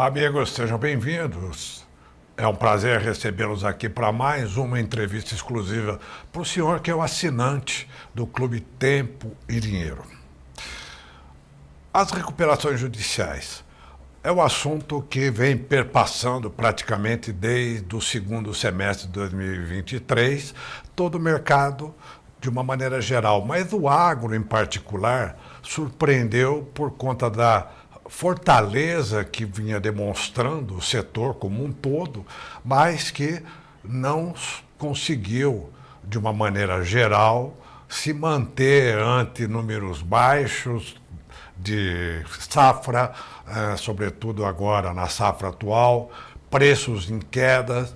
Olá, amigos, sejam bem-vindos. É um prazer recebê-los aqui para mais uma entrevista exclusiva para o senhor que é o assinante do Clube Tempo e Dinheiro. As recuperações judiciais é um assunto que vem perpassando praticamente desde o segundo semestre de 2023 todo o mercado de uma maneira geral, mas o agro em particular surpreendeu por conta da fortaleza que vinha demonstrando o setor como um todo, mas que não conseguiu, de uma maneira geral, se manter ante números baixos de safra, sobretudo agora na safra atual, preços em quedas,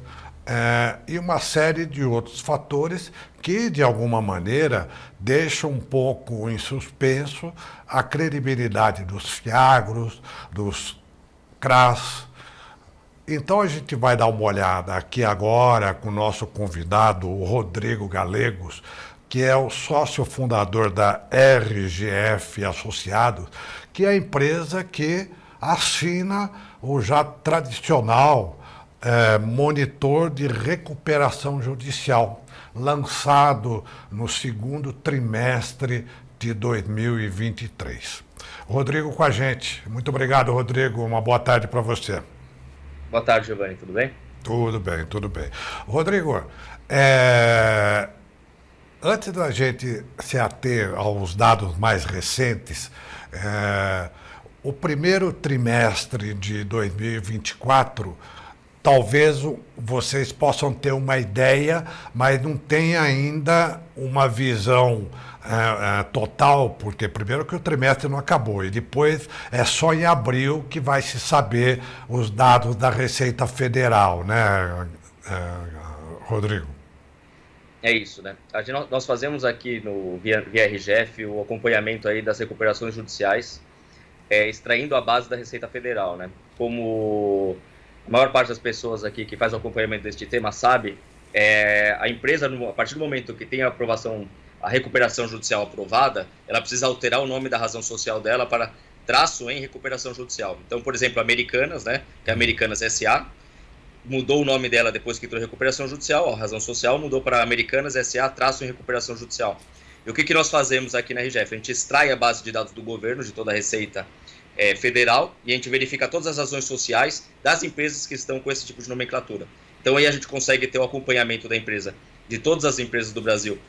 e uma série de outros fatores que, de alguma maneira, deixam um pouco em suspenso a credibilidade dos fiagros, dos CRAs. Então a gente vai dar uma olhada aqui agora com o nosso convidado, o Rodrigo Galegos, que é o sócio fundador da RGF Associados, que é a empresa que assina o já tradicional monitor de recuperação judicial, lançado no segundo trimestre de 2023. Rodrigo com a gente. Muito obrigado, Rodrigo. Uma boa tarde para você. Boa tarde, Giovanni. Tudo bem? Tudo bem, tudo bem. Rodrigo, antes da gente se ater aos dados mais recentes, o primeiro trimestre de 2024, talvez vocês possam ter uma ideia, mas não tem ainda uma visão total, porque primeiro que o trimestre não acabou e depois é só em abril que vai se saber os dados da Receita Federal, né, Rodrigo? É isso, né? Nós fazemos aqui via RGF o acompanhamento aí das recuperações judiciais, extraindo a base da Receita Federal, né? Como a maior parte das pessoas aqui que faz o acompanhamento deste tema sabe, a empresa, a partir do momento que tem a recuperação judicial aprovada, ela precisa alterar o nome da razão social dela para traço em recuperação judicial. Então, por exemplo, Americanas, né? Que é Americanas SA, mudou o nome dela depois que entrou em recuperação judicial, a razão social mudou para Americanas SA traço em recuperação judicial. E o que nós fazemos aqui na RGF? A gente extrai a base de dados do governo, de toda a Receita Federal, e a gente verifica todas as razões sociais das empresas que estão com esse tipo de nomenclatura. Então aí a gente consegue ter o acompanhamento da empresa, de todas as empresas do Brasil,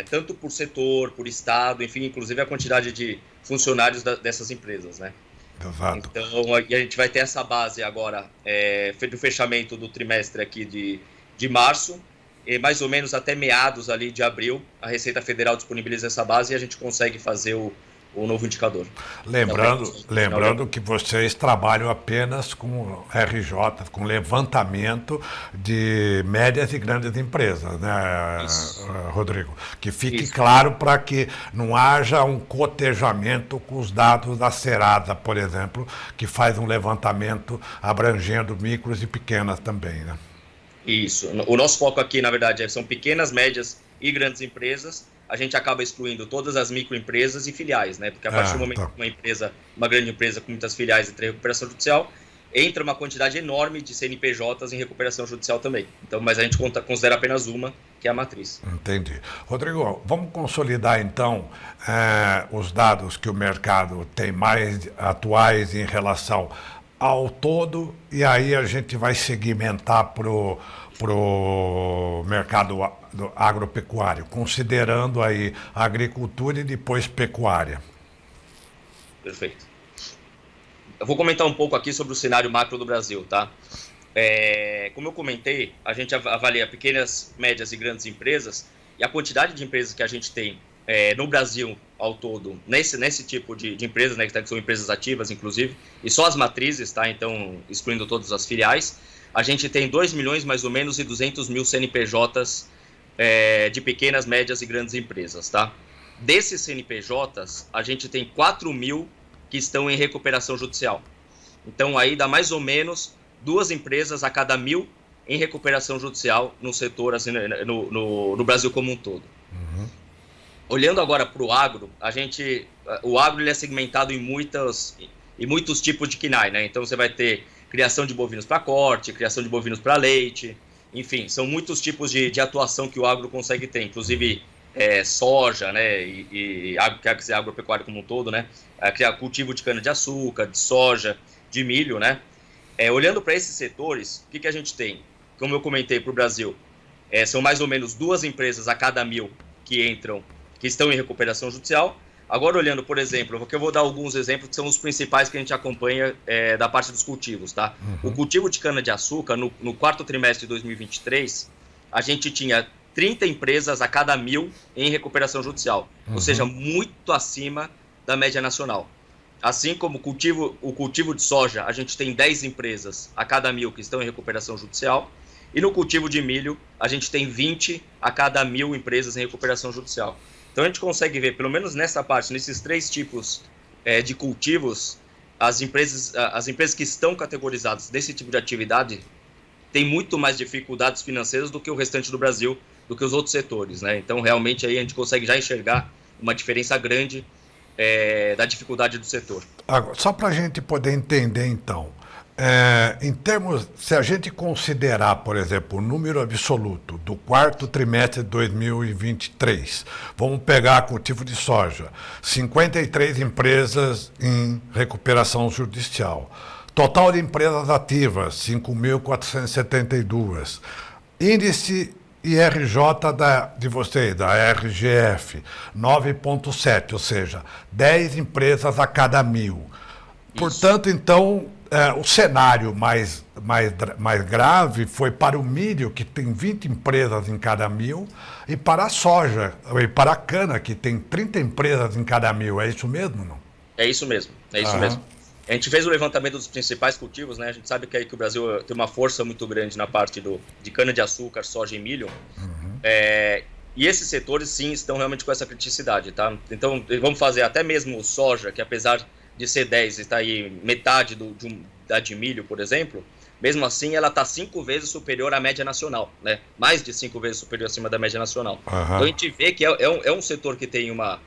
tanto por setor, por estado, enfim, inclusive a quantidade de funcionários dessas empresas, né? Exato. Então, a gente vai ter essa base agora do fechamento do trimestre aqui de março, e mais ou menos até meados ali de abril, a Receita Federal disponibiliza essa base e a gente consegue fazer o novo indicador. Lembrando que vocês trabalham apenas com RJ, com levantamento de médias e grandes empresas, né, Rodrigo? Que fique claro para que não haja um cotejamento com os dados da Serasa, por exemplo, que faz um levantamento abrangendo micros e pequenas também, né? Isso. O nosso foco aqui, na verdade, são pequenas, médias e grandes empresas. A gente acaba excluindo todas as microempresas e filiais, né? Porque a partir do momento que uma grande empresa com muitas filiais entra em recuperação judicial, entra uma quantidade enorme de CNPJs em recuperação judicial também. Então, mas a gente considera apenas uma, que é a matriz. Entendi. Rodrigo, vamos consolidar então os dados que o mercado tem mais atuais em relação ao todo, e aí a gente vai segmentar pro mercado agropecuário, considerando aí agricultura e depois pecuária. Perfeito. Eu vou comentar um pouco aqui sobre o cenário macro do Brasil, tá? Como eu comentei, a gente avalia pequenas, médias e grandes empresas, e a quantidade de empresas que a gente tem no Brasil ao todo, nesse tipo de empresas, né, que são empresas ativas, inclusive, e só as matrizes, tá? Então, excluindo todas as filiais, a gente tem 2 milhões, mais ou menos, e 200 mil CNPJs de pequenas, médias e grandes empresas, tá? Desses CNPJs, a gente tem 4 mil que estão em recuperação judicial. Então, aí dá mais ou menos 2 empresas a cada 1.000 em recuperação judicial no setor, assim, no Brasil como um todo. Uhum. Olhando agora para o agro, o agro ele é segmentado em e muitos tipos de KNAI, né? Então você vai ter criação de bovinos para corte, criação de bovinos para leite, enfim, são muitos tipos de atuação que o agro consegue ter, inclusive soja, né, e quer dizer, agropecuária como um todo, né, criar cultivo de cana-de-açúcar, de soja, de milho, né. Olhando para esses setores, o que a gente tem? Como eu comentei para o Brasil, são mais ou menos 2 empresas a cada 1.000 que estão em recuperação judicial. Agora, olhando, por exemplo, porque eu vou dar alguns exemplos que são os principais que a gente acompanha da parte dos cultivos, tá? Uhum. O cultivo de cana-de-açúcar, no quarto trimestre de 2023, a gente tinha 30 empresas a cada 1.000 em recuperação judicial, ou seja, muito acima da média nacional. Assim como o cultivo de soja, a gente tem 10 empresas a cada 1.000 que estão em recuperação judicial, e no cultivo de milho, a gente tem 20 a cada 1.000 empresas em recuperação judicial. Então a gente consegue ver, pelo menos nessa parte, nesses 3 tipos de cultivos, as empresas que estão categorizadas desse tipo de atividade têm muito mais dificuldades financeiras do que o restante do Brasil, do que os outros setores, né? Então realmente aí a gente consegue já enxergar uma diferença grande da dificuldade do setor. Agora, só para a gente poder entender então, em termos, se a gente considerar, por exemplo, o número absoluto do quarto trimestre de 2023, vamos pegar cultivo de soja, 53 empresas em recuperação judicial, total de empresas ativas, 5.472, índice IRJ de vocês, da RGF, 9,7, ou seja, 10 empresas a cada 1.000. Portanto, então, o cenário mais grave foi para o milho, que tem 20 empresas em cada 1.000, e para a soja, e para a cana, que tem 30 empresas em cada 1.000. É isso mesmo, não? É isso mesmo, mesmo. A gente fez o levantamento dos principais cultivos, né? A gente sabe que o Brasil tem uma força muito grande na parte de cana-de-açúcar, soja e milho. E esses setores, sim, estão realmente com essa criticidade, tá? Então, vamos fazer até mesmo soja, que apesar de ser 10, está aí metade da de milho, por exemplo, mesmo assim ela está 5 vezes superior à média nacional, né? Mais de 5 vezes superior acima da média nacional. Então a gente vê que é um setor que tem uma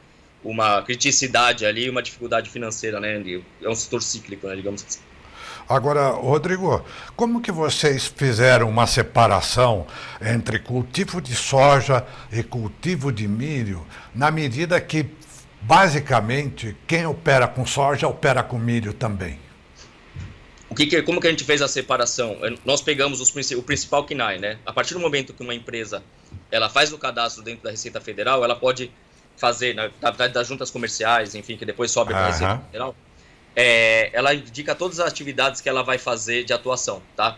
criticidade ali, uma dificuldade financeira, né? É um setor cíclico, né, digamos assim. Agora, Rodrigo, como que vocês fizeram uma separação entre cultivo de soja e cultivo de milho, na medida que, basicamente, quem opera com soja opera com milho também? Como que a gente fez a separação? Nós pegamos o principal KNAI, né? A partir do momento que uma empresa ela faz o cadastro dentro da Receita Federal, ela pode fazer, das juntas comerciais, enfim, que depois sobe para a Receita Federal, ela indica todas as atividades que ela vai fazer de atuação, tá?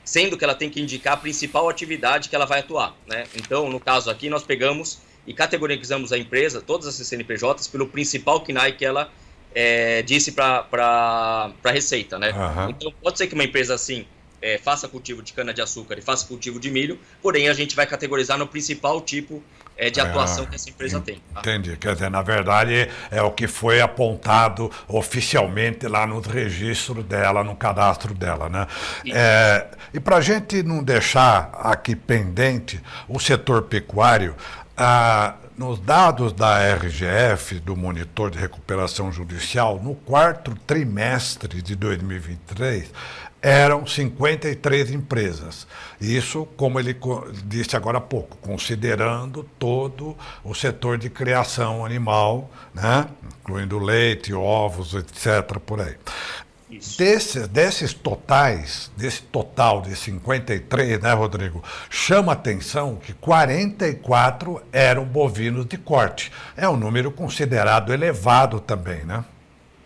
Sendo que ela tem que indicar a principal atividade que ela vai atuar, né? Então, no caso aqui, nós pegamos e categorizamos a empresa, todas as CNPJs, pelo principal KNAI que ela disse para a Receita, né? Então, pode ser que uma empresa assim faça cultivo de cana-de-açúcar e faça cultivo de milho, porém a gente vai categorizar no principal tipo de atuação que essa empresa tem. Tá? Entendi. Quer dizer, na verdade, é o que foi apontado oficialmente lá no registro dela, no cadastro dela, né? E para a gente não deixar aqui pendente o setor pecuário, nos dados da RGF, do Monitor de Recuperação Judicial, no quarto trimestre de 2023, eram 53 empresas. Isso, como ele disse agora há pouco, considerando todo o setor de criação animal, né? Incluindo leite, ovos, etc., por aí. Desses totais, desse total de 53, né, Rodrigo, chama atenção que 44 eram bovinos de corte. É um número considerado elevado também, né?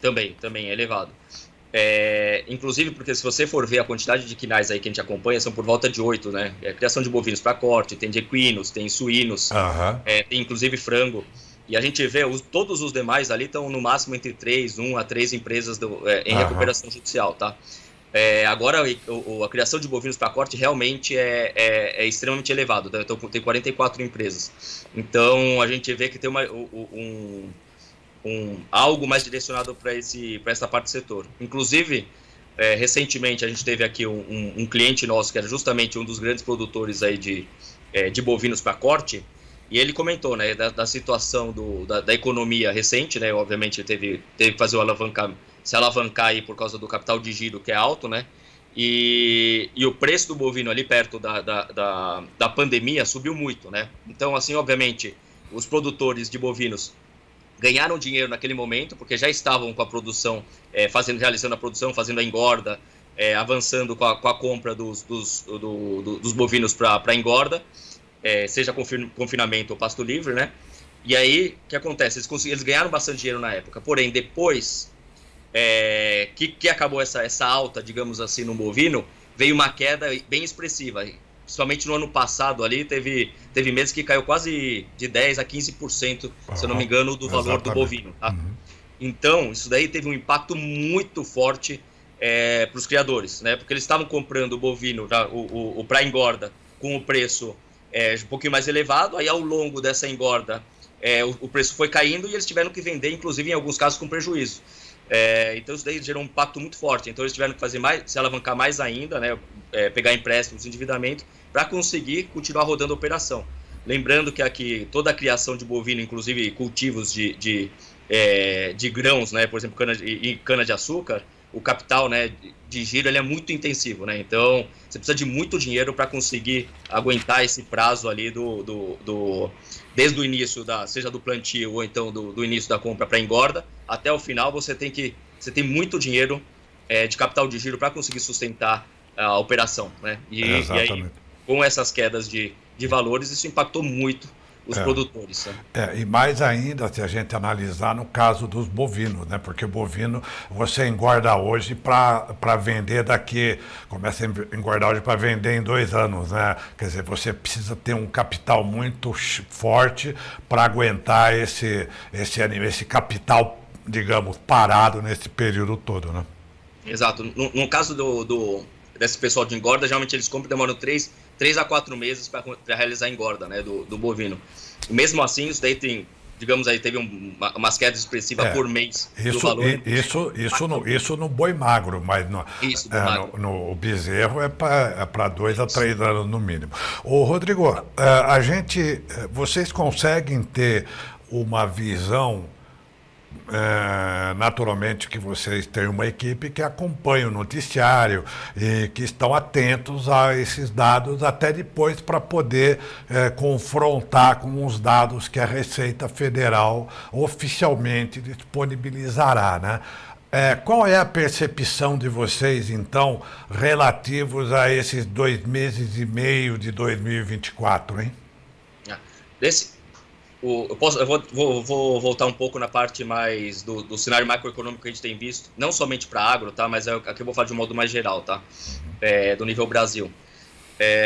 Também é elevado. Inclusive porque se você for ver a quantidade de KNAIs aí que a gente acompanha, são por volta de 8, né? Criação de bovinos para corte, tem de equinos, tem suínos, tem inclusive frango. E a gente vê, todos os demais ali estão no máximo entre 1 a 3 empresas em recuperação judicial, tá? Agora, a criação de bovinos para corte realmente é extremamente elevado, tá? Então, tem 44 empresas. Então, a gente vê que tem algo mais direcionado para essa parte do setor. Inclusive, recentemente, a gente teve aqui um cliente nosso, que era justamente um dos grandes produtores aí de bovinos para corte, e ele comentou, né, da situação da economia recente, né, obviamente teve que fazer o se alavancar aí por causa do capital de giro, que é alto, né? E o preço do bovino ali perto da pandemia subiu muito, né? Então, assim, obviamente, os produtores de bovinos ganharam dinheiro naquele momento, porque já estavam com a produção, realizando a produção, fazendo a engorda, avançando com a compra dos bovinos para engorda, seja confinamento ou pasto livre, né? E aí, o que acontece? Eles ganharam bastante dinheiro na época, porém, depois que acabou essa alta, digamos assim, no bovino, veio uma queda bem expressiva. Principalmente no ano passado ali, teve meses que caiu quase de 10% a 15%, se eu não me engano, do valor do bovino. Tá? Uhum. Então, isso daí teve um impacto muito forte para os criadores, né? Porque eles estavam comprando o bovino, tá? o para engorda, com o preço um pouquinho mais elevado, aí ao longo dessa engorda, o preço foi caindo e eles tiveram que vender, inclusive em alguns casos com prejuízo. Então isso daí gerou um impacto muito forte, então eles tiveram que fazer mais, se alavancar mais ainda, né? Pegar empréstimos, endividamento, para conseguir continuar rodando a operação. Lembrando que aqui toda a criação de bovino, inclusive cultivos de grãos, né? Por exemplo, cana-de-açúcar, o capital, né, de giro ele é muito intensivo, né? Então você precisa de muito dinheiro para conseguir aguentar esse prazo ali desde o início seja do plantio ou então do início da compra para engorda até o final. Você tem muito dinheiro de capital de giro para conseguir sustentar a operação, né? E aí, com essas quedas de valores, isso impactou muito os produtores. Né? E mais ainda se a gente analisar no caso dos bovinos, né? Porque o bovino você engorda hoje para vender começa a engordar hoje para vender em 2 anos, né? Quer dizer, você precisa ter um capital muito forte para aguentar esse capital, digamos, parado nesse período todo, né? Exato. No caso desse pessoal de engorda, geralmente eles compram e demoram 3 a 4 meses para realizar a engorda, né, do bovino. E mesmo assim, isso daí teve umas quedas expressivas por mês do valor. Isso no boi magro, mas no bezerro é para 2 a 3 anos no mínimo. Ô, Rodrigo, vocês conseguem ter uma visão. Naturalmente que vocês têm uma equipe que acompanha o noticiário e que estão atentos a esses dados até depois para poder confrontar com os dados que a Receita Federal oficialmente disponibilizará, né? Qual é a percepção de vocês, então, relativos a esses 2 meses e meio de 2024, hein? Eu vou voltar um pouco na parte mais do cenário macroeconômico que a gente tem visto, não somente para agro, tá? Mas aqui eu vou falar de um modo mais geral, tá? Do nível Brasil.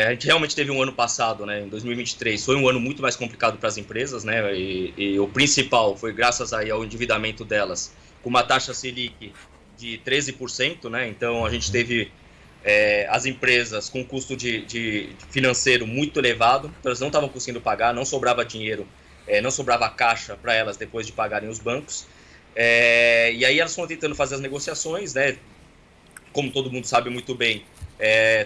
A gente realmente teve um ano passado, né? Em 2023, foi um ano muito mais complicado para as empresas, né? E o principal foi graças aí ao endividamento delas, com uma taxa Selic de 13%, né? Então a gente teve as empresas com custo de financeiro muito elevado, então elas não estavam conseguindo pagar, não sobrava dinheiro. Não sobrava caixa para elas depois de pagarem os bancos. E aí elas foram tentando fazer as negociações, né? Como todo mundo sabe muito bem,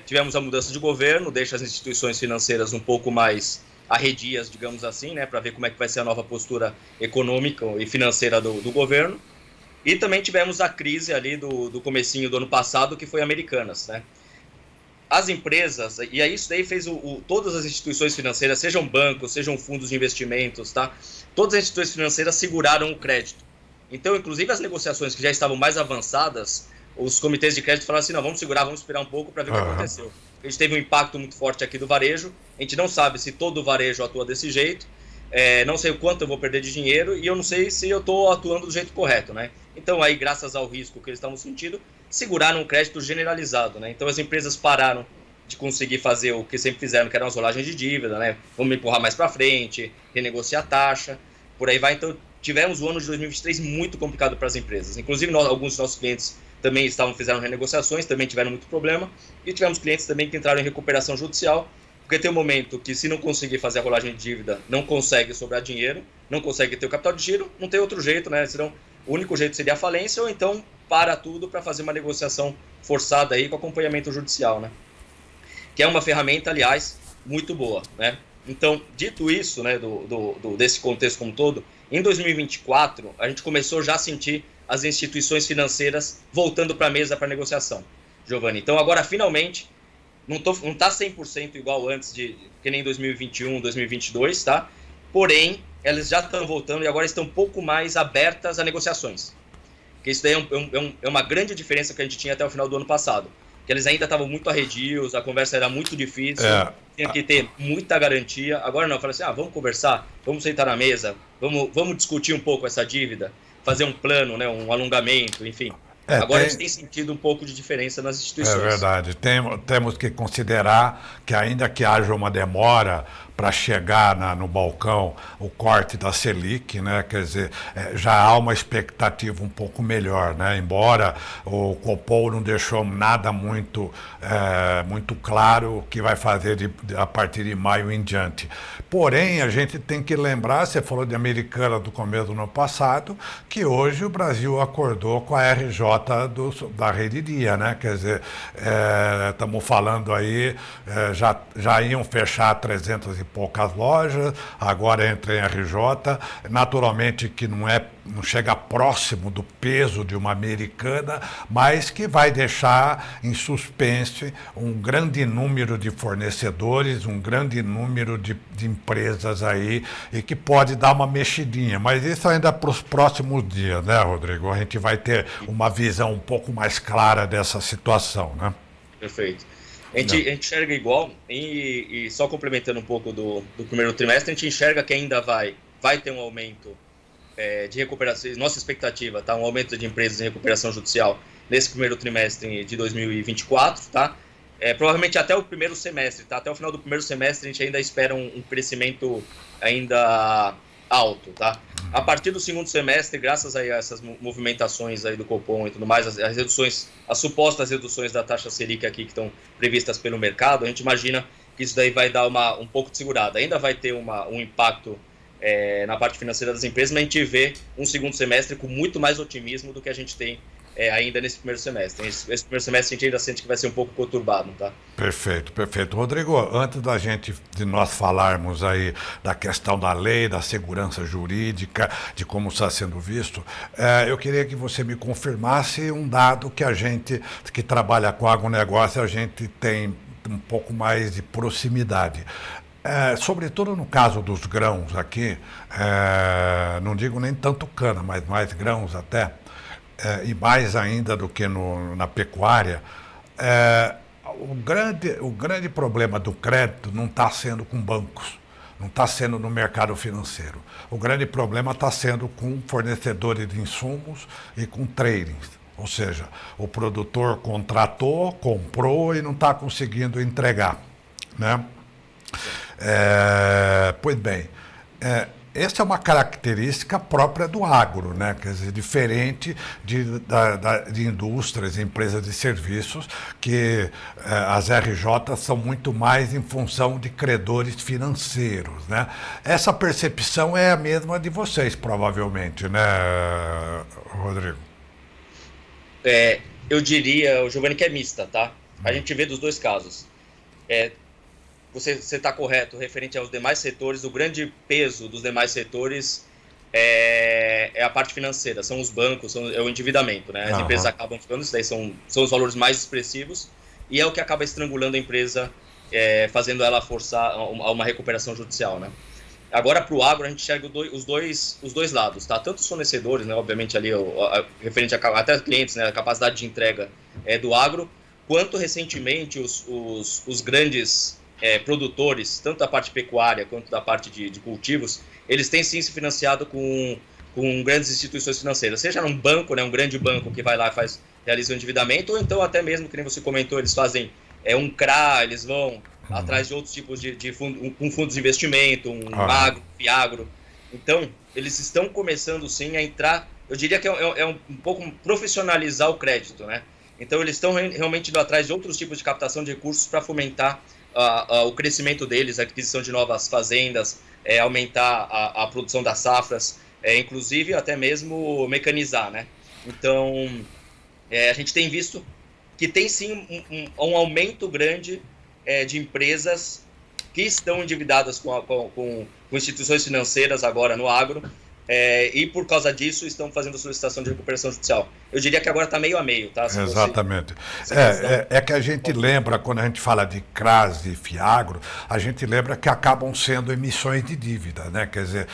tivemos a mudança de governo, deixa as instituições financeiras um pouco mais arredias, digamos assim, né? Para ver como é que vai ser a nova postura econômica e financeira do governo. E também tivemos a crise ali do comecinho do ano passado, que foi Americanas, né? As empresas, e aí isso daí fez todas as instituições financeiras, sejam bancos, sejam fundos de investimentos, tá? Todas as instituições financeiras seguraram o crédito. Então, inclusive as negociações que já estavam mais avançadas, os comitês de crédito falaram assim, não, vamos segurar, vamos esperar um pouco para ver o que aconteceu. A gente teve um impacto muito forte aqui do varejo, a gente não sabe se todo o varejo atua desse jeito, não sei o quanto eu vou perder de dinheiro e eu não sei se eu estou atuando do jeito correto, né? Então, aí, graças ao risco que eles estavam sentindo, seguraram um crédito generalizado, né? Então as empresas pararam de conseguir fazer o que sempre fizeram, que eram as rolagens de dívida, né? Vamos empurrar mais para frente, renegociar a taxa, por aí vai. Então tivemos o ano de 2023 muito complicado para as empresas. Inclusive alguns dos nossos clientes também fizeram renegociações, também tiveram muito problema, e tivemos clientes também que entraram em recuperação judicial, porque tem um momento que se não conseguir fazer a rolagem de dívida, não consegue sobrar dinheiro, não consegue ter o capital de giro, não tem outro jeito, né? Senão, o único jeito seria a falência ou então para tudo para fazer uma negociação forçada aí com acompanhamento judicial, né? Que é uma ferramenta, aliás, muito boa, né? Então, dito isso, né, desse contexto como um todo, em 2024, a gente começou já a sentir as instituições financeiras voltando para a mesa para negociação, Giovanni. Então, agora, finalmente, não está 100% igual antes, que nem 2021, 2022, tá? Porém, elas já estão voltando e agora estão um pouco mais abertas a negociações. Que isso daí é uma grande diferença que a gente tinha até o final do ano passado. Que eles ainda estavam muito arredios, a conversa era muito difícil, tinha que ter muita garantia. Agora não, fala assim, vamos conversar, vamos sentar na mesa, vamos discutir um pouco essa dívida, fazer um plano, né, um alongamento, enfim. Agora a gente tem sentido um pouco de diferença nas instituições. É verdade. Temos que considerar que, ainda que haja uma demora para chegar no balcão o corte da Selic, né? Quer dizer, já há uma expectativa um pouco melhor, né? Embora o Copom não deixou nada muito claro o que vai fazer a partir de maio em diante. Porém, a gente tem que lembrar, você falou de Americana do começo do ano passado, que hoje o Brasil acordou com a RJ da Rede Dia, né? Quer dizer, estamos falando aí, já iam fechar 300 e poucas lojas, agora entra em RJ, naturalmente que não chega próximo do peso de uma Americana, mas que vai deixar em suspense um grande número de fornecedores, um grande número de empresas aí, e que pode dar uma mexidinha, mas isso ainda para os próximos dias, né, Rodrigo? A gente vai ter uma visão um pouco mais clara dessa situação, né? Perfeito. A gente enxerga igual, e só complementando um pouco do primeiro trimestre, a gente enxerga que ainda vai ter um aumento de recuperação, nossa expectativa, tá? Um aumento de empresas em recuperação judicial nesse primeiro trimestre de 2024, tá? Provavelmente até o primeiro semestre, tá? Até o final do primeiro semestre a gente ainda espera um crescimento ainda alto, tá? A partir do segundo semestre, graças a essas movimentações aí do Copom e tudo mais, as supostas reduções da taxa Selic aqui que estão previstas pelo mercado, a gente imagina que isso daí vai dar um pouco de segurada. Ainda vai ter um impacto na parte financeira das empresas, mas a gente vê um segundo semestre com muito mais otimismo do que a gente tem ainda nesse primeiro semestre. Esse primeiro semestre a gente ainda sente que vai ser um pouco conturbado, tá? Perfeito, perfeito. Rodrigo, antes de nós falarmos aí da questão da lei, da segurança jurídica, de como está sendo visto, eu queria que você me confirmasse um dado que a gente, que trabalha com agronegócio, a gente tem um pouco mais de proximidade. Sobretudo no caso dos grãos aqui, não digo nem tanto cana, mas mais grãos até, e mais ainda do que na pecuária, o grande problema do crédito não está sendo com bancos, não está sendo no mercado financeiro. O grande problema está sendo com fornecedores de insumos e com tradings. Ou seja, o produtor contratou, comprou e não está conseguindo entregar, né? Pois bem, essa é uma característica própria do agro, né? Quer dizer, diferente de indústrias, empresas de serviços, que as RJs são muito mais em função de credores financeiros, né? Essa percepção é a mesma de vocês, provavelmente, né, Rodrigo? Eu diria, Giovanni, que é mista, tá? A gente vê dos dois casos. Você está correto, referente aos demais setores, o grande peso dos demais setores é a parte financeira, são os bancos, é o endividamento, né? As empresas acabam ficando, isso daí são os valores mais expressivos, e é o que acaba estrangulando a empresa, fazendo ela forçar a uma recuperação judicial, né? Agora, para o agro, a gente enxerga os dois lados, tá? Tanto os fornecedores, né, obviamente ali, referente até clientes, né, a capacidade de entrega do agro, quanto recentemente os grandes produtores, tanto da parte pecuária quanto da parte de cultivos, eles têm sim se financiado com grandes instituições financeiras, seja um banco, né, um grande banco que vai lá e realiza um endividamento, ou então até mesmo, que nem você comentou, eles fazem um CRA, eles vão atrás de outros tipos de fundos de investimento, agro, fiagro. Então, eles estão começando sim a entrar, eu diria que um pouco profissionalizar o crédito, né? Então, eles estão realmente indo atrás de outros tipos de captação de recursos para fomentar o crescimento deles, a aquisição de novas fazendas, aumentar a produção das safras, inclusive até mesmo mecanizar, né? Então, a gente tem visto que tem sim um aumento grande de empresas que estão endividadas com instituições financeiras agora no agro, e por causa disso estão fazendo solicitação de recuperação judicial. Eu diria que agora está meio a meio, tá? Exatamente. É que a gente lembra, quando a gente fala de CRAS e FIAGRO, a gente lembra que acabam sendo emissões de dívida, né? Quer dizer,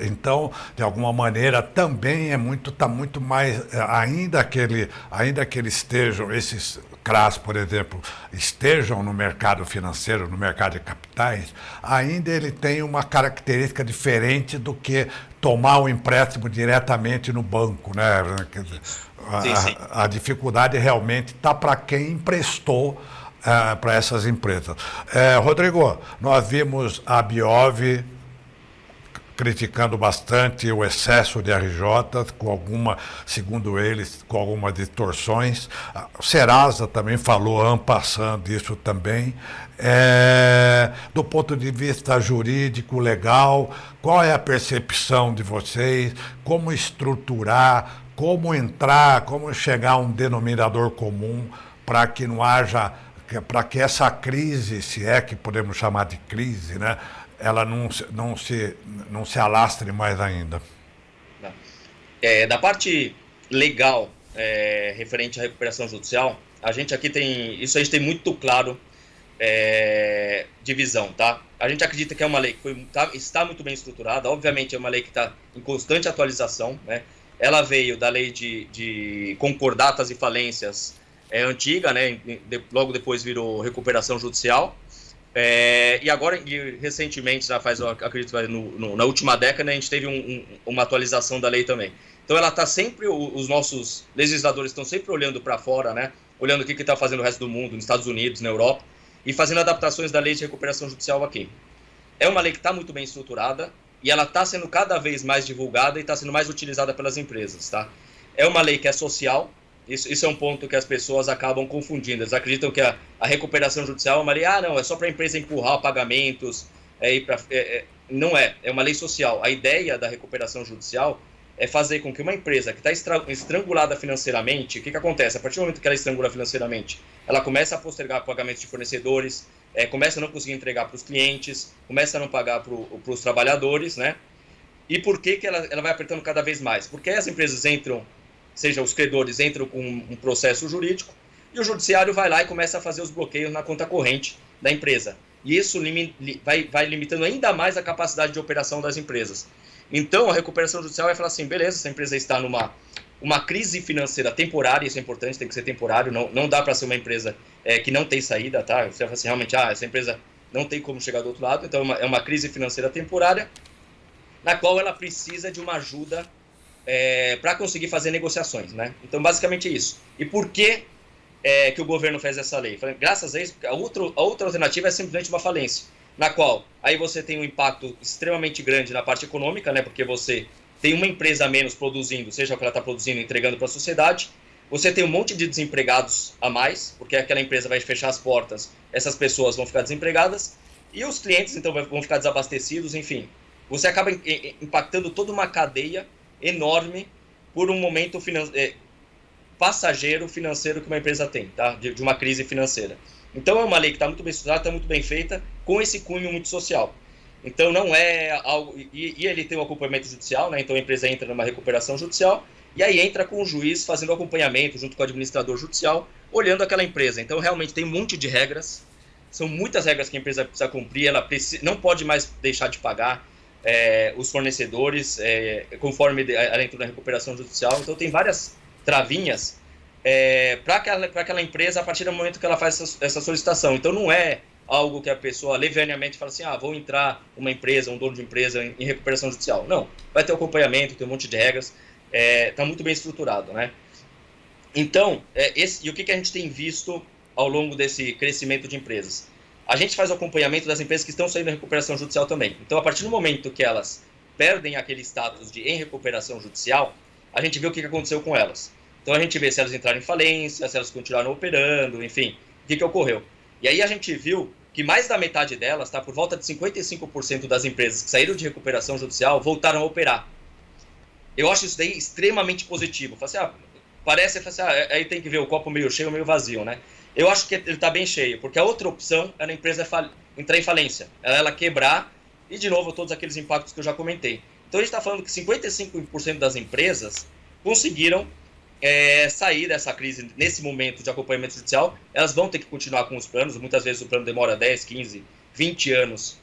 então, de alguma maneira, também está muito mais, ainda que eles estejam, esses CRAS, por exemplo, estejam no mercado financeiro, no mercado de capitais, ainda ele tem uma característica diferente do que tomar o empréstimo diretamente no banco, né? Quer dizer, a dificuldade realmente está para quem emprestou para essas empresas. Rodrigo, nós vimos a Biov criticando bastante o excesso de RJ, segundo eles, com algumas distorções. O Serasa também falou en passant disso também. Do ponto de vista jurídico, legal, qual é a percepção de vocês? Como estruturar, como entrar, como chegar a um denominador comum para que não haja, para que essa crise, se é que podemos chamar de crise, né, ela não se alastre mais ainda? Da parte legal, referente à recuperação judicial, a gente aqui tem, isso a gente tem muito claro, divisão, tá? A gente acredita que é uma lei que está muito bem estruturada, obviamente é uma lei que está em constante atualização, né? Ela veio da lei de concordatas e falências antiga, né? Logo depois virou recuperação judicial. E agora, recentemente, já faz, acredito, na última década, a gente teve uma atualização da lei também. Então, ela está sempre, os nossos legisladores estão sempre olhando para fora, né? Olhando o que está fazendo o resto do mundo, nos Estados Unidos, na Europa, e fazendo adaptações da lei de recuperação judicial aqui. É uma lei que está muito bem estruturada e ela está sendo cada vez mais divulgada e está sendo mais utilizada pelas empresas, tá? É uma lei que é social. Isso é um ponto que as pessoas acabam confundindo. Eles acreditam que a recuperação judicial é uma lei, não, é só para a empresa empurrar pagamentos. Não é uma lei social. A ideia da recuperação judicial é fazer com que uma empresa que está estrangulada financeiramente, o que acontece? A partir do momento que ela estrangula financeiramente, ela começa a postergar pagamentos de fornecedores, começa a não conseguir entregar para os clientes, começa a não pagar para os trabalhadores, né? E por que ela vai apertando cada vez mais? Porque as empresas entram, seja os credores entram com um processo jurídico e o judiciário vai lá e começa a fazer os bloqueios na conta corrente da empresa. E isso vai limitando ainda mais a capacidade de operação das empresas. Então, a recuperação judicial vai falar assim, beleza, essa empresa está numa crise financeira temporária, isso é importante, tem que ser temporário, não dá para ser uma empresa que não tem saída, tá? Você fala assim, realmente, essa empresa não tem como chegar do outro lado, então é uma crise financeira temporária, na qual ela precisa de uma ajuda para conseguir fazer negociações, né? Então, basicamente é isso. E por que que o governo fez essa lei? Graças a isso, a outra alternativa é simplesmente uma falência, na qual aí você tem um impacto extremamente grande na parte econômica, né? Porque você tem uma empresa a menos produzindo, seja o que ela está produzindo, entregando para a sociedade. Você tem um monte de desempregados a mais, porque aquela empresa vai fechar as portas, essas pessoas vão ficar desempregadas, e os clientes, então, vão ficar desabastecidos, enfim. Você acaba impactando toda uma cadeia enorme por um momento passageiro financeiro que uma empresa tem, tá? De uma crise financeira. Então, é uma lei que está muito bem estudada, está muito bem feita, com esse cunho muito social. Então, não é algo... E ele tem um acompanhamento judicial, né? Então, a empresa entra numa recuperação judicial e aí entra com o juiz fazendo o acompanhamento junto com o administrador judicial, olhando aquela empresa. Então, realmente, tem um monte de regras. São muitas regras que a empresa precisa cumprir. Ela não pode mais deixar de pagar os fornecedores conforme ela entrou na recuperação judicial. Então, tem várias travinhas para aquela empresa a partir do momento que ela faz essa solicitação. Então, não é algo que a pessoa levianamente fala assim, vou entrar uma empresa, um dono de empresa em recuperação judicial. Não, vai ter acompanhamento, tem um monte de regras, está muito bem estruturado, né? Então, e o que a gente tem visto ao longo desse crescimento de empresas? A gente faz o acompanhamento das empresas que estão saindo da recuperação judicial também. Então, a partir do momento que elas perdem aquele status de em recuperação judicial, a gente vê o que aconteceu com elas. Então, a gente vê se elas entraram em falência, se elas continuaram operando, enfim, o que ocorreu. E aí a gente viu que mais da metade delas, por volta de 55% das empresas que saíram de recuperação judicial, voltaram a operar. Eu acho isso daí extremamente positivo. Parece aí tem que ver o copo meio cheio ou meio vazio, né? Eu acho que ele está bem cheio, porque a outra opção era a empresa entrar em falência, ela quebrar e, de novo, todos aqueles impactos que eu já comentei. Então a gente está falando que 55% das empresas conseguiram sair dessa crise nesse momento de acompanhamento judicial. Elas vão ter que continuar com os planos, muitas vezes o plano demora 10, 15, 20 anos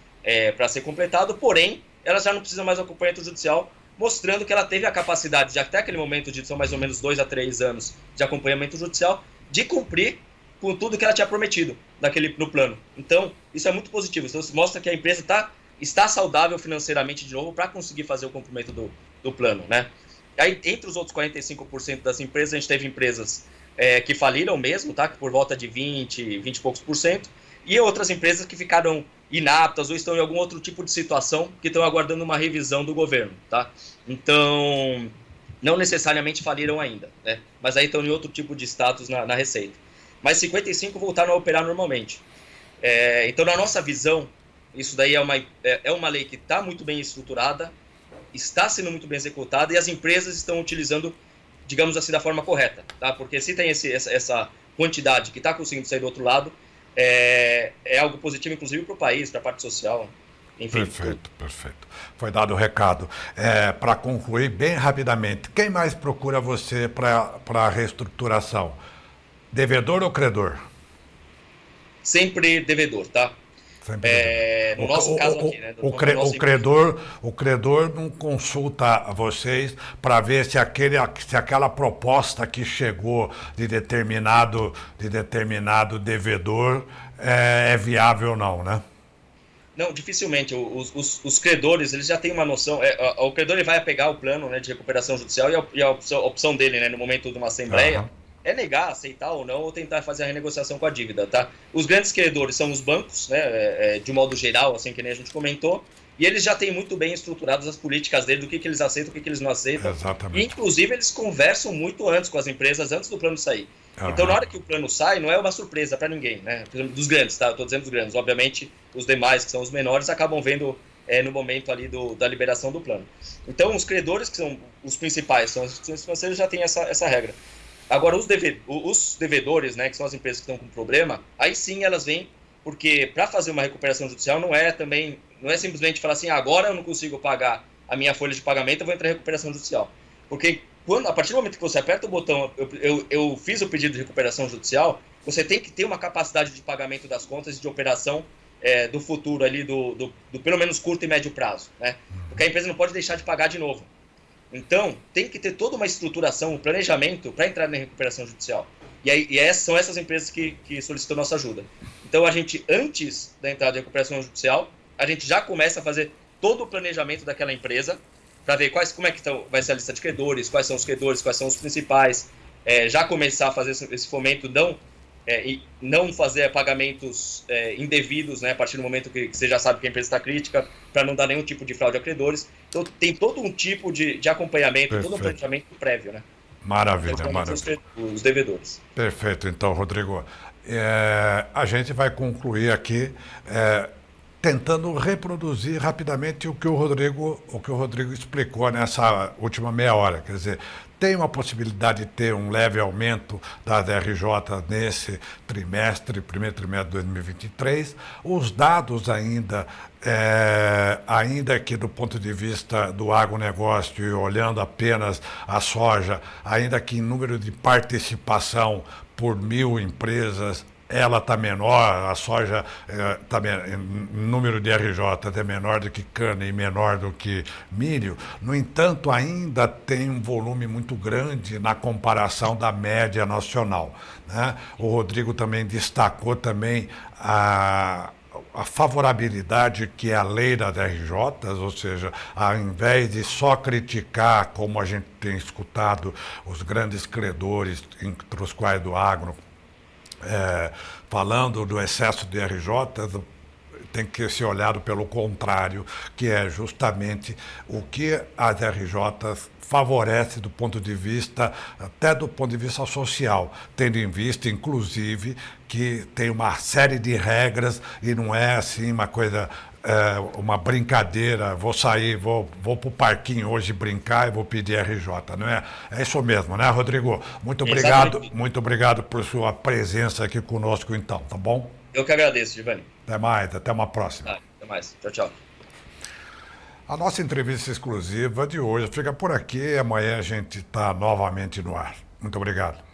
para ser completado, porém, elas já não precisam mais do acompanhamento judicial, mostrando que ela teve a capacidade de, até aquele momento, de são mais ou menos 2 a 3 anos de acompanhamento judicial, de cumprir com tudo que ela tinha prometido no plano. Então, isso é muito positivo. Então, isso mostra que a empresa está saudável financeiramente de novo para conseguir fazer o cumprimento do plano, né? Aí, entre os outros 45% das empresas, a gente teve empresas que faliram mesmo, tá? Que por volta de 20 e poucos por cento, e outras empresas que ficaram inaptas ou estão em algum outro tipo de situação que estão aguardando uma revisão do governo, tá? Então, não necessariamente faliram ainda, né? Mas aí estão em outro tipo de status na Receita. Mas 55 voltaram a operar normalmente. Então, na nossa visão, isso daí é uma lei que está muito bem estruturada, está sendo muito bem executada e as empresas estão utilizando, digamos assim, da forma correta, tá? Porque se tem essa quantidade que está conseguindo sair do outro lado, é algo positivo, inclusive, para o país, para a parte social, enfim. Perfeito, perfeito. Foi dado o recado. Para concluir bem rapidamente, quem mais procura você para a reestruturação? Devedor ou credor? Sempre devedor, tá? No nosso caso aqui, né? O credor não consulta vocês para ver se aquela proposta que chegou de determinado devedor é viável ou não, né? Não, dificilmente. Os credores, eles já têm uma noção. O credor ele vai pegar o plano, né, de recuperação judicial e a opção dele, né, no momento de uma assembleia, é negar, aceitar ou não, ou tentar fazer a renegociação com a dívida, tá? Os grandes credores são os bancos, né, de modo geral, assim que nem a gente comentou, e eles já têm muito bem estruturadas as políticas deles, do que eles aceitam, o que eles não aceitam. Exatamente. E, inclusive, eles conversam muito antes com as empresas, antes do plano sair. Então, na hora que o plano sai, não é uma surpresa para ninguém, né? Por exemplo, dos grandes, tá? Eu estou dizendo dos grandes. Obviamente, os demais, que são os menores, acabam vendo no momento ali da liberação do plano. Então, os credores, que são os principais, são as instituições financeiras, já têm essa regra. Agora, os devedores, né, que são as empresas que estão com problema, aí sim elas vêm, porque para fazer uma recuperação judicial não é simplesmente falar assim, agora eu não consigo pagar a minha folha de pagamento, eu vou entrar em recuperação judicial. Porque a partir do momento que você aperta o botão, eu fiz o pedido de recuperação judicial, você tem que ter uma capacidade de pagamento das contas e de operação do futuro ali, do pelo menos curto e médio prazo, né? Porque a empresa não pode deixar de pagar de novo. Então, tem que ter toda uma estruturação, um planejamento para entrar na recuperação judicial. São essas empresas que solicitam nossa ajuda. Então, a gente, antes da entrada de recuperação judicial, a gente já começa a fazer todo o planejamento daquela empresa para ver como é que vai ser a lista de credores, quais são os credores, quais são os principais, já começar a fazer esse fomento, não fazer pagamentos indevidos, né, a partir do momento que você já sabe que a empresa está crítica, para não dar nenhum tipo de fraude a credores. Então, tem todo um tipo de acompanhamento, Perfeito. Todo um planejamento prévio, né? Maravilha, maravilha. Os devedores. Perfeito. Então, Rodrigo, a gente vai concluir aqui tentando reproduzir rapidamente o que o Rodrigo explicou nessa última meia hora. Quer dizer, tem uma possibilidade de ter um leve aumento das RJ nesse primeiro trimestre de 2023. Os dados ainda que do ponto de vista do agronegócio, e olhando apenas a soja, ainda que em número de participação por 1.000 empresas, ela está menor, a soja em número de RJ é menor do que cana e menor do que milho. No entanto, ainda tem um volume muito grande na comparação da média nacional, né? O Rodrigo também destacou também a favorabilidade que é a lei das RJs, ou seja, ao invés de só criticar, como a gente tem escutado, os grandes credores, entre os quais do agro, falando do excesso de RJ, tem que ser olhado pelo contrário, que é justamente o que as RJs favorecem do ponto de vista, até do ponto de vista social, tendo em vista, inclusive, que tem uma série de regras e não é assim uma coisa, uma brincadeira, vou sair, vou para o parquinho hoje brincar e vou pedir RJ, não é? É isso mesmo, né, Rodrigo? Muito obrigado por sua presença aqui conosco, então, tá bom? Eu que agradeço, Giovanni. Até mais, até uma próxima. Até mais, tchau, tchau. A nossa entrevista exclusiva de hoje fica por aqui. Amanhã a gente está novamente no ar. Muito obrigado.